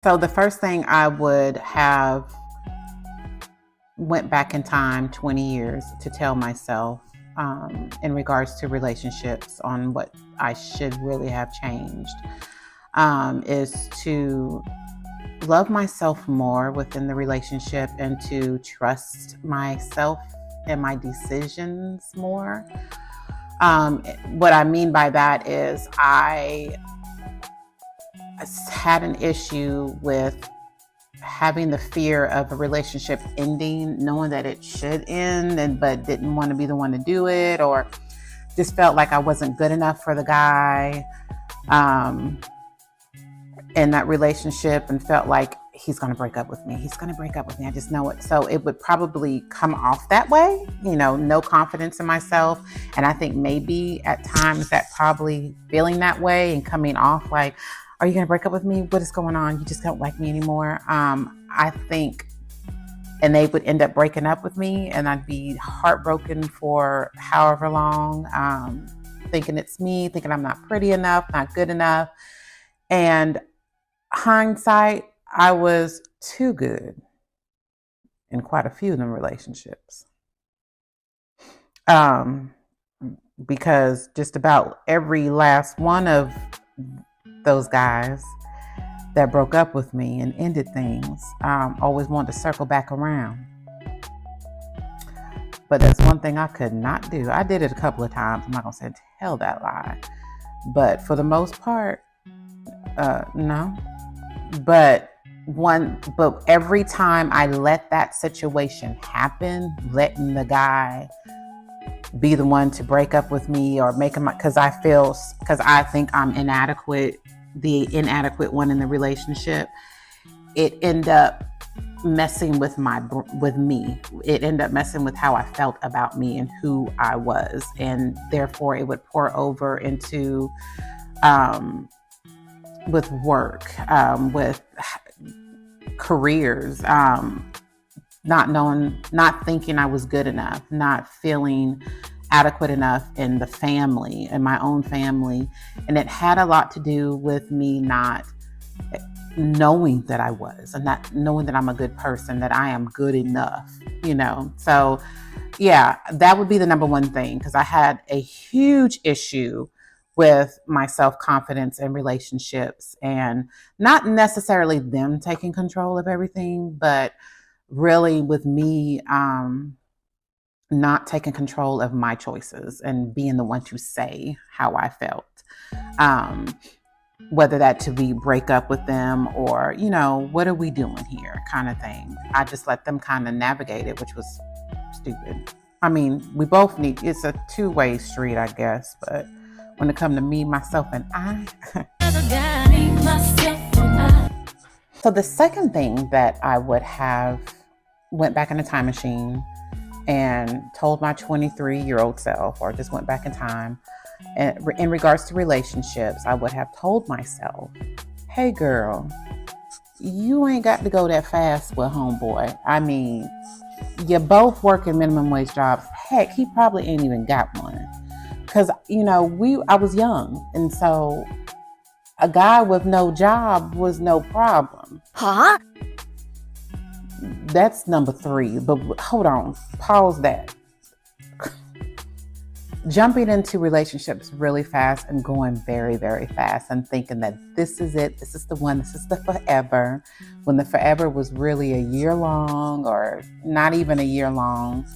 So the first thing I would have went back in time 20 years to tell myself in regards to relationships on what I should really have changed is to love myself more within the relationship and to trust myself and my decisions more. What I mean by that is I had an issue with having the fear of a relationship ending, knowing that it should end, but didn't want to be the one to do it, or just felt like I wasn't good enough for the guy in that relationship, and felt like he's going to break up with me. He's going to break up with me. I just know it. So it would probably come off that way, no confidence in myself. And I think maybe at times that probably feeling that way and coming off like, are you going to break up with me? What is going on? You just don't like me anymore. I think, and they would end up breaking up with me, and I'd be heartbroken for however long, thinking it's me, thinking I'm not pretty enough, not good enough. And hindsight, I was too good in quite a few of them relationships. Because just about every last one of those guys that broke up with me and ended things always wanted to circle back around. But that's one thing I could not do. I did it a couple of times. I'm not going to tell that lie. But for the most part, no. But every time I let that situation happen, letting the guy be the one to break up with me or make him, because I think I'm inadequate, the inadequate one in the relationship, it ended up messing with me. It ended up messing with how I felt about me and who I was, and therefore it would pour over into with work, with careers, not thinking I was good enough, not feeling adequate enough in the family, in my own family. And it had a lot to do with me not knowing that I was, and not knowing that I'm a good person, that I am good enough, So yeah, that would be the number one thing, because I had a huge issue with my self-confidence in relationships, and not necessarily them taking control of everything, but really with me not taking control of my choices and being the one to say how I felt. Whether that to be break up with them or, what are we doing here kind of thing. I just let them kind of navigate it, which was stupid. I mean, we both it's a two-way street, I guess, but when it comes to me, myself, and I. So the second thing that I would have went back in a time machine and told my 23-year-old self, or just went back in time, and in regards to relationships, I would have told myself, hey girl, you ain't got to go that fast with homeboy. I mean, you're both working minimum wage jobs. Heck, he probably ain't even got one. Because, I was young. And so a guy with no job was no problem. Huh? That's number 3. But hold on. Pause that. Jumping into relationships really fast and going very, very fast and thinking that this is it. This is the one. This is the forever. When the forever was really a year long, or not even a year long.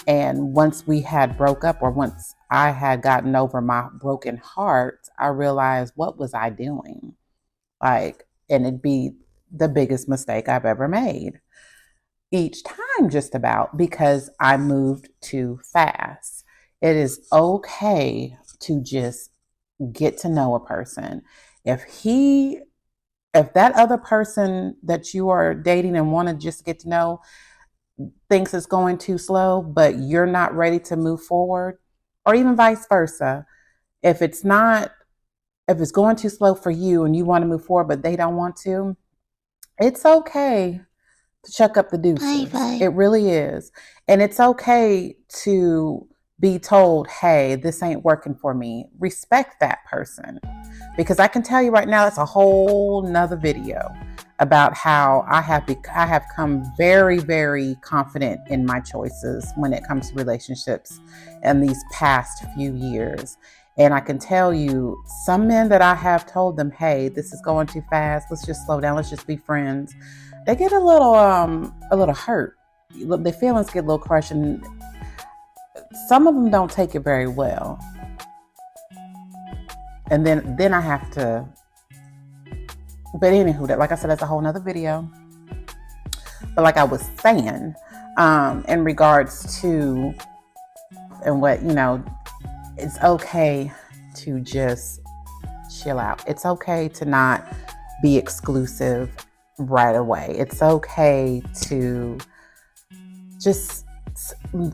And once we had broke up, or once I had gotten over my broken heart, I realized, what was I doing? And it'd be the biggest mistake I've ever made. Each time, just about, because I moved too fast. It is okay to just get to know a person. If that other person that you are dating and want to just get to know thinks it's going too slow, but you're not ready to move forward, or even vice versa. If it's going too slow for you and you want to move forward, but they don't want to, it's okay to chuck up the deuces. Bye. It really is. And it's okay to be told, hey, this ain't working for me. Respect that person. Because I can tell you right now, it's a whole nother video about how I have come very, very confident in my choices when it comes to relationships in these past few years. And I can tell you, some men that I have told them, hey, this is going too fast, let's just slow down, let's just be friends, they get a little hurt. Their feelings get a little crushed, and some of them don't take it very well. And then I have to, but anywho, that, like I said, that's a whole nother video. But like I was saying, in regards to, and what, it's okay to just chill out. It's okay to not be exclusive right away. It's okay to just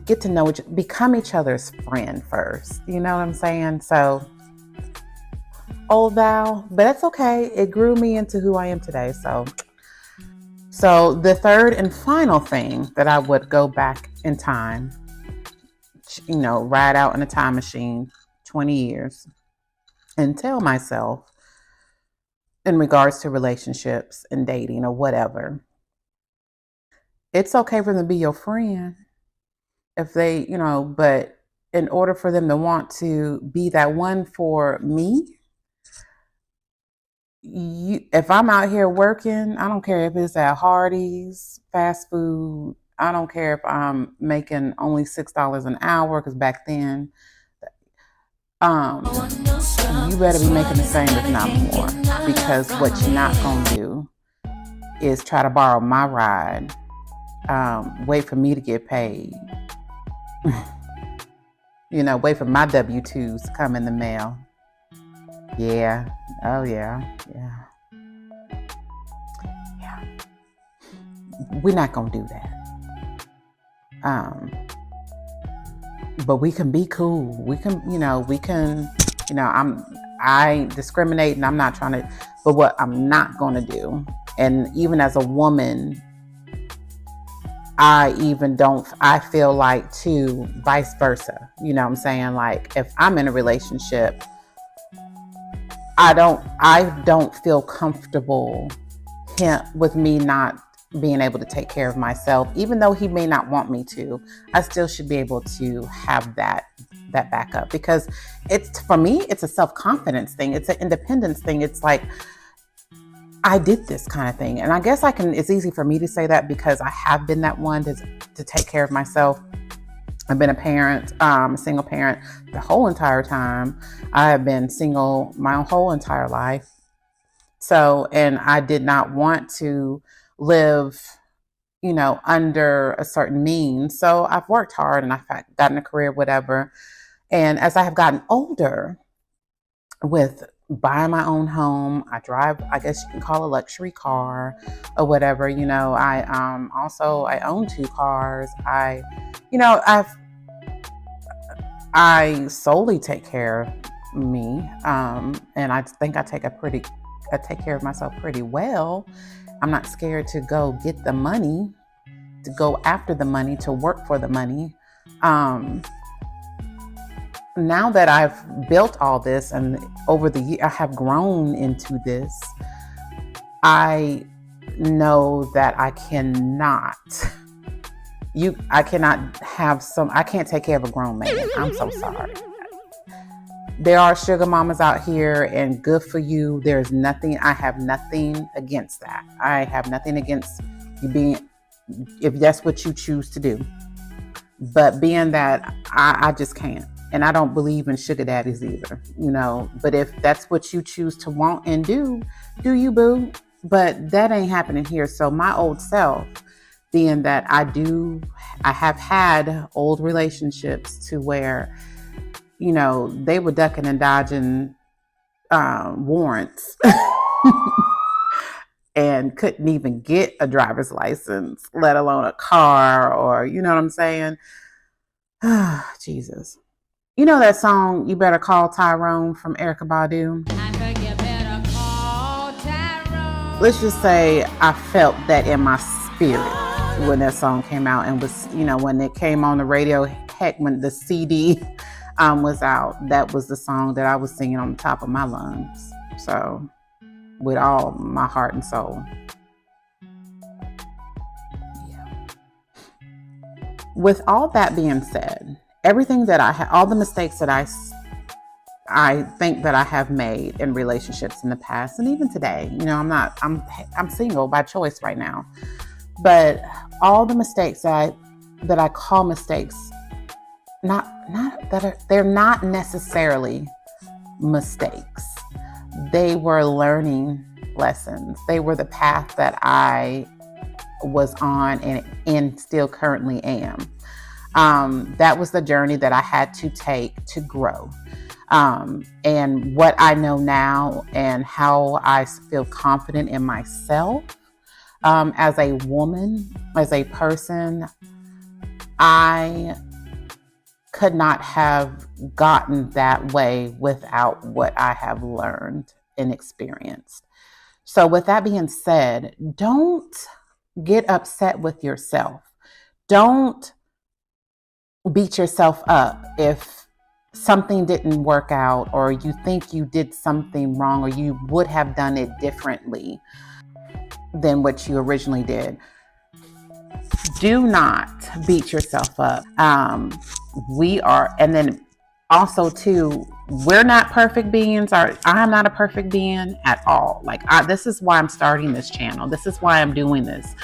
get to know become each other's friend first. You know what I'm saying? So, old Val, but that's okay. It grew me into who I am today. So the third and final thing that I would go back in time, ride out in a time machine 20 years and tell myself in regards to relationships and dating or whatever, it's okay for them to be your friend if they, but in order for them to want to be that one for me, if I'm out here working, I don't care if it's at Hardee's, fast food. I don't care if I'm making only $6 an hour, because back then, you better be making the same, if not more. Because what you're not gonna do is try to borrow my ride, wait for me to get paid. Wait for my W-2s to come in the mail. Yeah. Oh, yeah. We're not going to do that. But we can be cool. We can, I discriminate, and I'm not trying to, but what I'm not going to do, and even as a woman, I feel like too, vice versa. You know what I'm saying? Like, if I'm in a relationship, I don't feel comfortable with me not being able to take care of myself. Even though he may not want me to, I still should be able to have that backup, because for me, it's a self-confidence thing. It's an independence thing. It's like, I did this kind of thing. And I guess it's easy for me to say that because I have been that one to take care of myself. I've been a parent, a single parent the whole entire time. I have been single my whole entire life. So, and I did not want to live, under a certain means. So I've worked hard and I've gotten a career, whatever. And as I have gotten older, with buying my own home, I drive, I guess you can call a luxury car or whatever. I own 2 cars. I solely take care of me. And I think I take care of myself pretty well. I'm not scared to go get the money, to go after the money, to work for the money. Now that I've built all this, and over the year I have grown into this, I know that I cannot I can't take care of a grown man. I'm so sorry. There are sugar mamas out here, and good for you. I have nothing against that. I have nothing against you if that's what you choose to do. But being that I just can't. And I don't believe in sugar daddies either, but if that's what you choose to want and do you, boo? But that ain't happening here. So my old self, being that I have had old relationships to where, they were ducking and dodging warrants and couldn't even get a driver's license, let alone a car, or, you know what I'm saying? Jesus. You know that song, You Better Call Tyrone, from Erykah Badu? Let's just say I felt that in my spirit when that song came out, and was, when it came on the radio, heck, when the CD was out, that was the song that I was singing on the top of my lungs. So, with all my heart and soul. With all that being said, everything that I have, all the mistakes that I think that I have made in relationships in the past and even today, I'm single by choice right now. But all the mistakes that I call mistakes, they're not necessarily mistakes. They were learning lessons. They were the path that I was on and still currently am. That was the journey that I had to take to grow. And what I know now and how I feel confident in myself as a woman, as a person, I could not have gotten that way without what I have learned and experienced. So with that being said, don't get upset with yourself. Don't beat yourself up if something didn't work out or you think you did something wrong or you would have done it differently than what you originally did. Do not beat yourself up. And then also too, we're not perfect beings, or I'm not a perfect being at all. This is why I'm starting this channel. This is why I'm doing this,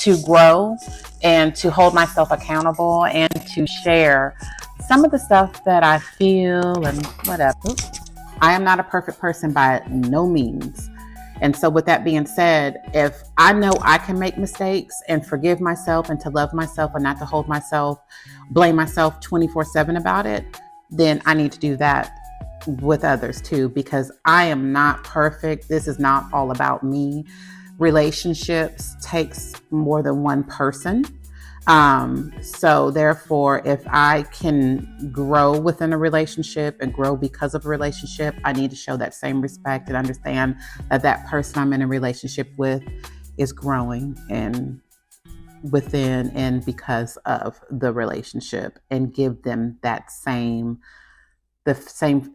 to grow and to hold myself accountable and to share some of the stuff that I feel and whatever. I am not a perfect person by no means. And so with that being said, if I know I can make mistakes and forgive myself and to love myself and not to blame myself 24/7 about it, then I need to do that with others too, because I am not perfect. This is not all about me. Relationships takes more than one person. So therefore, if I can grow within a relationship and grow because of a relationship, I need to show that same respect and understand that that person I'm in a relationship with is growing and within and because of the relationship, and give them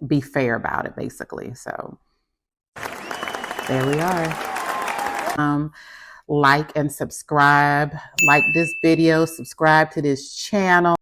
be fair about it, basically. So there we are. Like and subscribe. Like this video, subscribe to this channel.